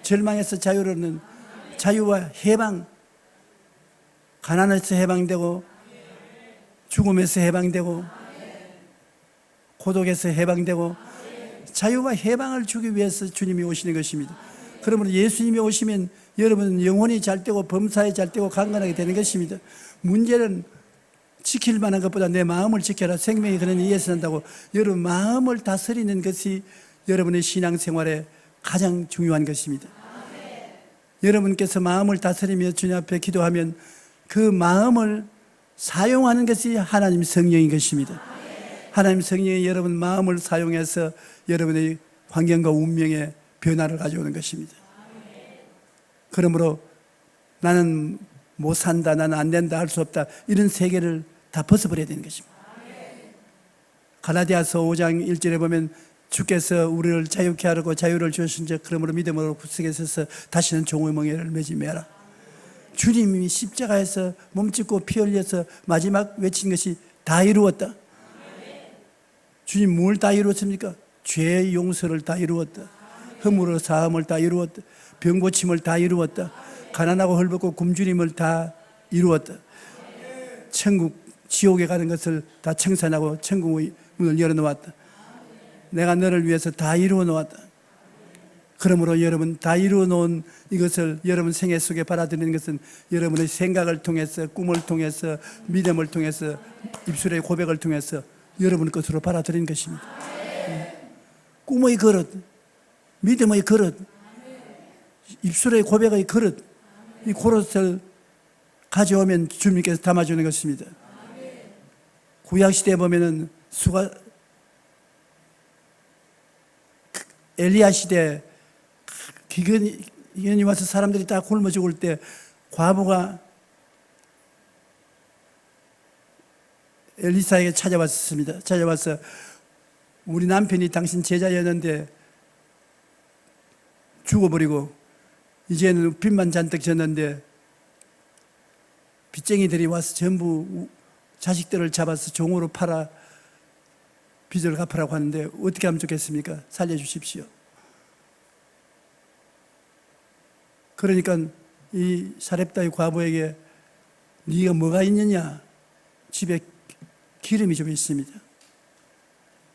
절망에서 자유를 얻는 자유와 해방, 가난에서 해방되고 죽음에서 해방되고 고독에서 해방되고 자유와 해방을 주기 위해서 주님이 오시는 것입니다. 그러므로 예수님이 오시면 여러분은 영혼이 잘 되고 범사에 잘 되고 강건하게 되는 것입니다. 문제는 지킬 만한 것보다 내 마음을 지켜라. 생명이 그런 이에서 난다고. 여러분 마음을 다스리는 것이 여러분의 신앙생활에 가장 중요한 것입니다. 여러분께서 마음을 다스리며 주님 앞에 기도하면 그 마음을 사용하는 것이 하나님 성령인 것입니다. 하나님 성령이 여러분 마음을 사용해서 여러분의 환경과 운명에 변화를 가져오는 것입니다. 그러므로 나는 못 산다, 나는 안 된다, 할 수 없다, 이런 세계를 다 벗어버려야 되는 것입니다. 갈라디아서 5장 1절에 보면 주께서 우리를 자유케 하려고 자유를 주신 적 그러므로 믿음으로 굳세게 서서 다시는 종의 멍에를 매지 마라. 주님이 십자가에서 몸짓고 피 흘려서 마지막 외친 것이 다 이루었다. 주님 뭘 다 이루었습니까? 죄의 용서를 다 이루었다. 허물의 사함을 다 이루었다. 병 고침을 다 이루었다. 가난하고 헐벗고 굶주림을 다 이루었다. 천국, 지옥에 가는 것을 다 청산하고 천국의 문을 열어놓았다. 내가 너를 위해서 다 이루어 놓았다. 그러므로 여러분 다 이루어 놓은 이것을 여러분 생애 속에 받아들이는 것은 여러분의 생각을 통해서, 꿈을 통해서, 믿음을 통해서, 입술의 고백을 통해서 여러분 것으로 받아들이는 것입니다. 꿈의 그릇, 믿음의 그릇, 입술의 고백의 그릇, 이 그릇을 가져오면 주님께서 담아주는 것입니다. 구약시대에 보면은 엘리야 시대 기근이 와서 사람들이 다 굶어 죽을 때 과부가 엘리사에게 찾아왔습니다. 찾아와서 우리 남편이 당신 제자였는데 죽어버리고 이제는 빚만 잔뜩 졌는데 빚쟁이들이 와서 전부 자식들을 잡아서 종으로 팔아 빚을 갚으라고 하는데 어떻게 하면 좋겠습니까? 살려주십시오. 그러니까 이 사렙다의 과부에게 네가 뭐가 있느냐? 집에 기름이 좀 있습니다.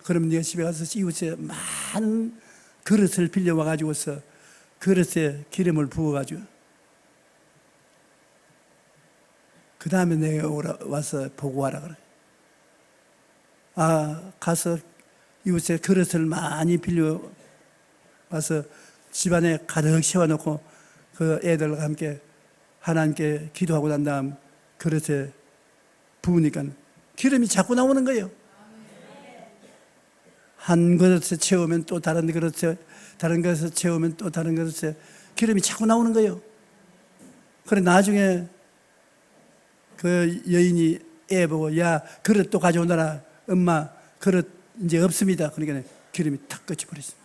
그럼 네가 집에 가서 이웃에 많은 그릇을 빌려와 가지고서 그릇에 기름을 부어가지고 그 다음에 내가 와서 보고하라 그래. 가서 이웃에 그릇을 많이 빌려와서 집안에 가득 세워놓고 그 애들과 함께 하나님께 기도하고 난 다음 그릇에 부으니까 기름이 자꾸 나오는 거예요. 한 그릇에 채우면 또 다른 그릇에, 다른 그릇에 채우면 또 다른 그릇에 기름이 자꾸 나오는 거예요. 그래 나중에 그 여인이 애 보고 야 그릇 또 가져오너라. 엄마 그릇 이제 없습니다. 그러니까 기름이 탁 꺼져버렸습니다.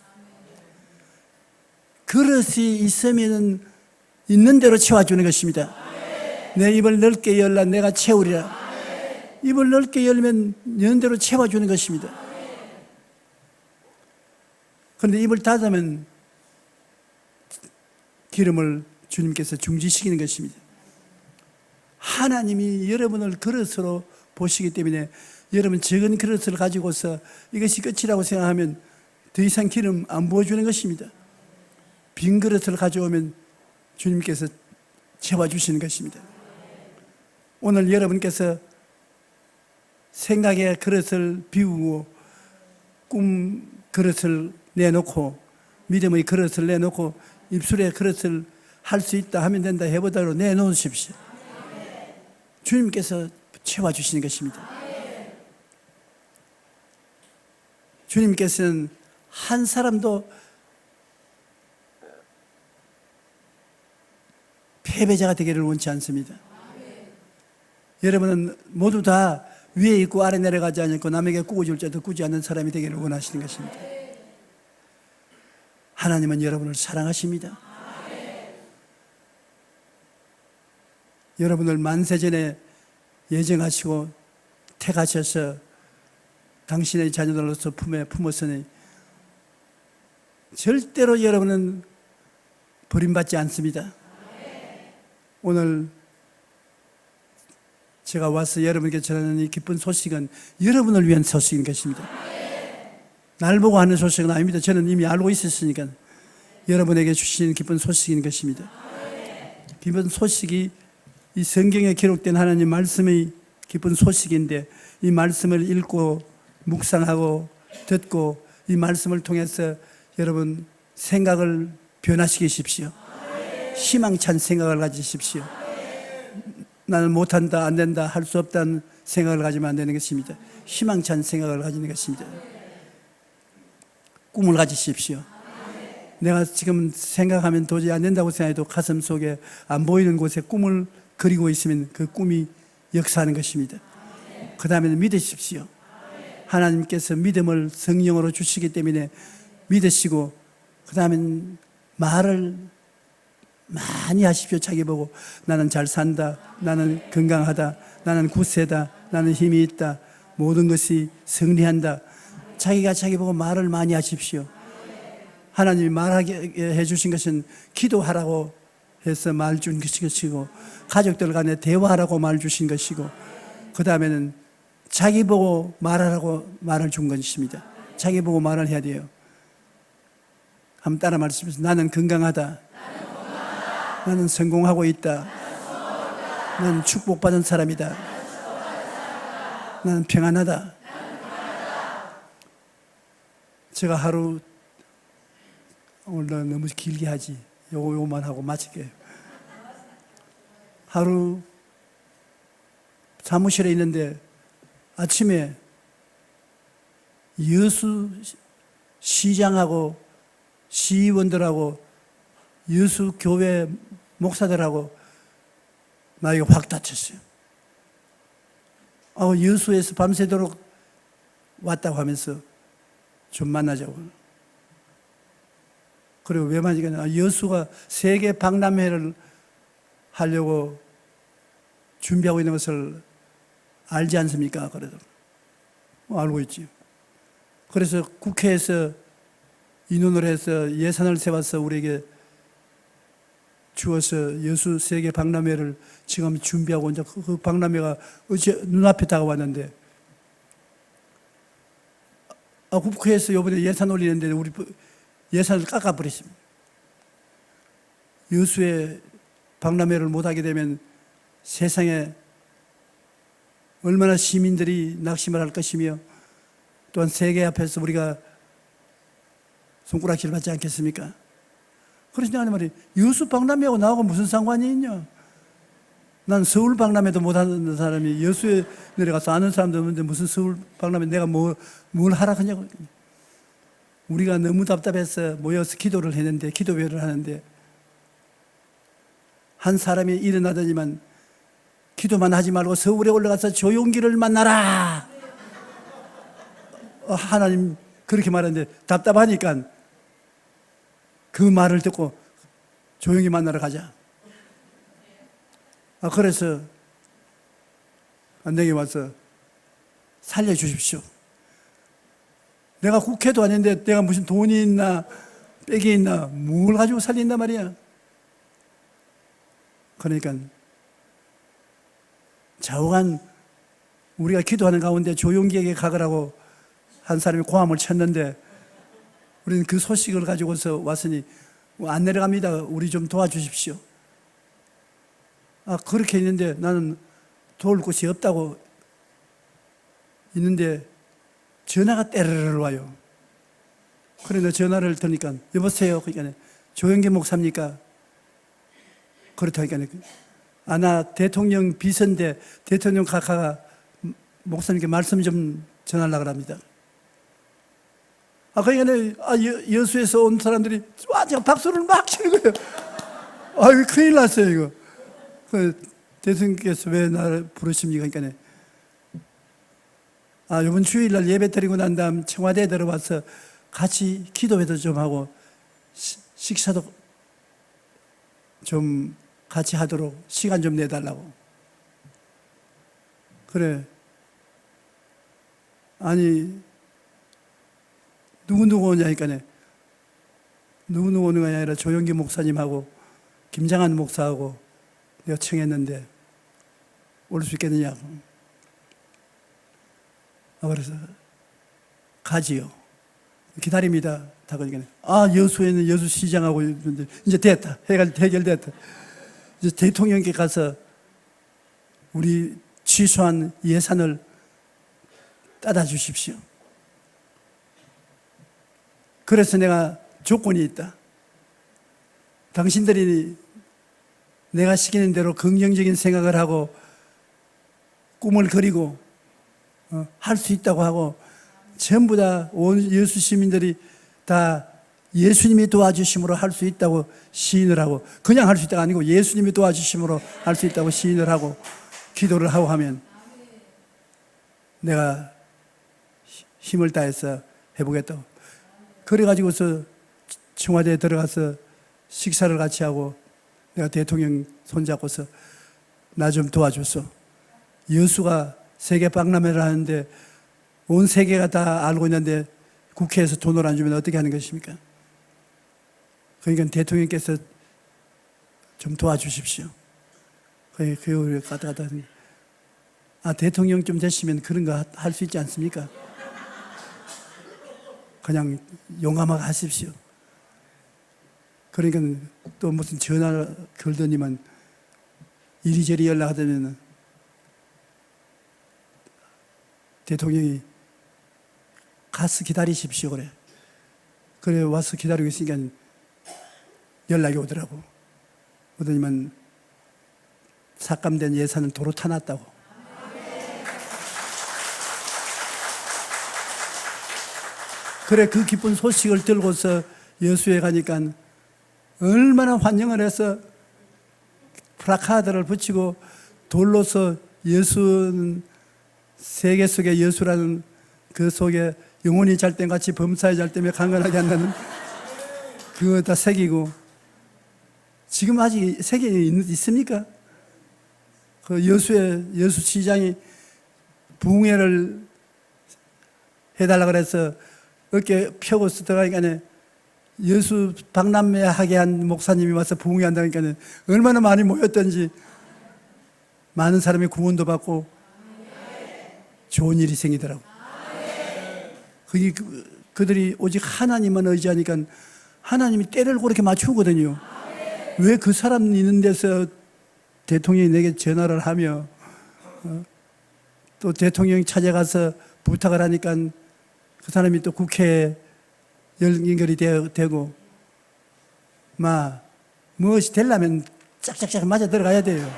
그릇이 있으면 있는 대로 채워주는 것입니다. 내 입을 넓게 열라 내가 채우리라. 입을 넓게 열면 여는 대로 채워주는 것입니다. 그런데 입을 닫으면 기름을 주님께서 중지시키는 것입니다. 하나님이 여러분을 그릇으로 보시기 때문에 여러분 적은 그릇을 가지고서 이것이 끝이라고 생각하면 더 이상 기름 안 부어주는 것입니다. 빈 그릇을 가져오면 주님께서 채워주시는 것입니다. 오늘 여러분께서 생각의 그릇을 비우고 꿈 그릇을 내놓고 믿음의 그릇을 내놓고 입술의 그릇을 할 수 있다 하면 된다 해보다로 내놓으십시오. 주님께서 채워주시는 것입니다. 주님께서는 한 사람도 패배자가 되기를 원치 않습니다. 여러분은 모두 다 위에 있고 아래 내려가지 않고 남에게 꾸어줄 자도 꾸지 않는 사람이 되기를 원하시는 것입니다. 하나님은 여러분을 사랑하십니다. 여러분을 만세전에 예정하시고 택하셔서 당신의 자녀들로서 품에 품었으니 절대로 여러분은 버림받지 않습니다. 오늘 제가 와서 여러분께 전하는 이 기쁜 소식은 여러분을 위한 소식인 것입니다. 날 보고 하는 소식은 아닙니다. 저는 이미 알고 있었으니까 여러분에게 주시는 기쁜 소식인 것입니다. 기쁜 소식이 이 성경에 기록된 하나님 말씀의 기쁜 소식인데 이 말씀을 읽고 묵상하고 듣고 이 말씀을 통해서 여러분 생각을 변화시키십시오. 희망찬 생각을 가지십시오. 나는 못한다, 안 된다, 할 수 없다는 생각을 가지면 안 되는 것입니다. 희망찬 생각을 가지는 것입니다. 꿈을 가지십시오. 내가 지금 생각하면 도저히 안 된다고 생각해도 가슴 속에 안 보이는 곳에 꿈을 그리고 있으면 그 꿈이 역사하는 것입니다. 그 다음에는 믿으십시오. 하나님께서 믿음을 성령으로 주시기 때문에 믿으시고 그 다음엔 말을 많이 하십시오. 자기 보고 나는 잘 산다, 나는 건강하다, 나는 굳세다, 나는 힘이 있다, 모든 것이 승리한다. 자기가 자기 보고 말을 많이 하십시오. 하나님이 말하게 해주신 것은 기도하라고 해서 말 준 것이고 가족들 간에 대화하라고 말 주신 것이고 그 다음에는 자기 보고 말하라고 말을 준 것입니다. 자기 보고 말을 해야 돼요. 한번 따라 말씀하세요. 나는 건강하다. 나는 성공하고 있다. 나는 축복받은 사람이다. 나는 평안하다. 제가 하루 오늘 너무 길게 하지. 요거만 하고 마칠게요. 하루 사무실에 있는데 아침에 여수 시장하고 시의원들하고 여수 교회 목사들하고 나이가 확 다쳤어요. 여수에서 밤새도록 왔다고 하면서 좀 만나자고. 그리고 왜 만나냐? 여수가 세계 박람회를 하려고 준비하고 있는 것을 알지 않습니까? 그래도 알고 있지. 그래서 국회에서 인원을 해서 예산을 세워서 우리에게 주어서 여수 세계 박람회를 지금 준비하고 이제 그 박람회가 어제 눈앞에 다가왔는데 국회에서 이번에 예산 올리는데 우리 예산을 깎아버렸습니다. 여수에 박람회를 못하게 되면 세상에 얼마나 시민들이 낙심을 할 것이며 또한 세계 앞에서 우리가 손가락질 받지 않겠습니까? 그러시냐 하는 말이 여수 박람회하고 나하고 무슨 상관이 있냐? 난 서울 박람회도 못하는 사람이 여수에 내려가서 아는 사람도 없는데 무슨 서울 박람회 내가 뭘 하라 하냐고. 우리가 너무 답답해서 모여서 기도를 했는데, 기도회를 하는데 한 사람이 일어나더니만 기도만 하지 말고 서울에 올라가서 조용기를 만나라. 하나님 그렇게 말하는데 답답하니까 그 말을 듣고 조용히 만나러 가자. 그래서 내게 와서 살려주십시오. 내가 국회도 아닌데 내가 무슨 돈이 있나 빽이 있나 뭘 가지고 살린단 말이야. 그러니까 좌우간 우리가 기도하는 가운데 조용기에게 가거라고 한 사람이 고함을 쳤는데 우리는 그 소식을 가지고서 왔으니 안 내려갑니다. 우리 좀 도와주십시오. 그렇게 있는데 나는 도울 곳이 없다고 있는데 전화가 때르르 와요. 그래서 전화를 드니까 여보세요. 그러니까 조영기 목사입니까? 그렇다니까 나 대통령 비서인데 대통령 각하가 목사님께 말씀 좀 전하려고 합니다. 그러니까 여수에서 온 사람들이 제가 박수를 막 치는 거예요. 이거 큰일 났어요 이거. 대통령께서 왜 나를 부르십니까? 그러니까 이번 주일날 예배 드리고 난 다음 청와대에 들어와서 같이 기도회도 좀 하고 식사도 좀 같이 하도록 시간 좀 내달라고. 그래. 누구 오냐니까 누구 오는 게 아니라 조영기 목사님하고 김장한 목사하고 내가 청했는데 올 수 있겠느냐고. 그래서 가지요. 기다립니다. 다 그러니까 여수에는 여수시장하고 이제 됐다. 해결됐다. 이제 대통령께 가서 우리 취소한 예산을 따다 주십시오. 그래서 내가 조건이 있다. 당신들이 내가 시키는 대로 긍정적인 생각을 하고 꿈을 그리고 할 수 있다고 하고 전부 다 온 여수 시민들이 다 예수님이 도와주심으로 할 수 있다고 시인을 하고 그냥 할 수 있다가 아니고 예수님이 도와주심으로 할 수 있다고 시인을 하고 기도를 하고 하면 내가 힘을 다해서 해보겠다고. 그래가지고서 청와대에 들어가서 식사를 같이 하고 내가 대통령 손잡고서 나 좀 도와줬어. 여수가 세계 박람회를 하는데 온 세계가 다 알고 있는데 국회에서 돈을 안 주면 어떻게 하는 것입니까? 그러니까 대통령께서 좀 도와주십시오. 그 갔다 대통령 좀 되시면 그런 거 할 수 있지 않습니까? 그냥 용감하게 하십시오. 그러니까 또 무슨 전화를 걸더니만 이리저리 연락하더니 대통령이 가서 기다리십시오 그래. 그래 와서 기다리고 있으니까 연락이 오더라고. 오더니만 삭감된 예산을 도로 타놨다고. 그래 그 기쁜 소식을 들고서 여수에 가니까 얼마나 환영을 해서 플라카드를 붙이고 돌로서 예수는 세계 속의 예수라는 그 속에 영혼이 잘됨같이 범사에 잘됨에 강건하게 한다는 그거 다 새기고 지금 아직 세계에 있습니까? 그 여수 시장이 부흥회를 해달라 그래서 어깨 펴고 들어가니까 여수 박람회 하게 한 목사님이 와서 부흥회 한다니까 얼마나 많이 모였던지 많은 사람이 구원도 받고 좋은 일이 생기더라고. 그들이 오직 하나님만 의지하니까 하나님이 때를 그렇게 맞추거든요. 왜 그 사람 있는 데서 대통령이 내게 전화를 하며 또 대통령이 찾아가서 부탁을 하니까 그 사람이 또 국회에 연결이 되고 무엇이 되려면 짝짝짝 맞아 들어가야 돼요.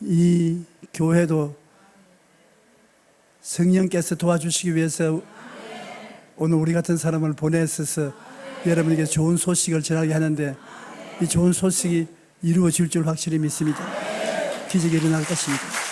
이 교회도 성령께서 도와주시기 위해서 오늘 우리 같은 사람을 보내셔서 여러분에게 좋은 소식을 전하게 하는데 이 좋은 소식이 이루어질 줄 확실히 믿습니다. 기적이 일어날 것입니다.